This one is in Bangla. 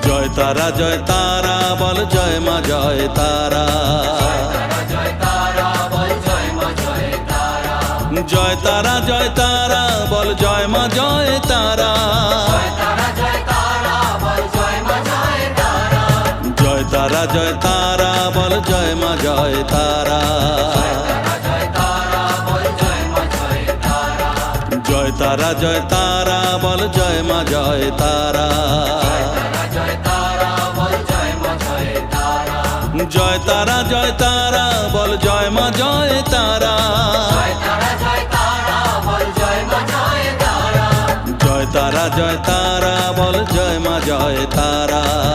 জয় তারা বল জয় মা জয় তারা। জয় তারা বল জয় মা জয় তারা। জয় তারা বল জয় মা জয় তারা। জয় তারা বল জয় মা জয় তারা। জয় তারা বল জয় মা জয় তারা। জয় তারা বল জয় মা জয় তারা।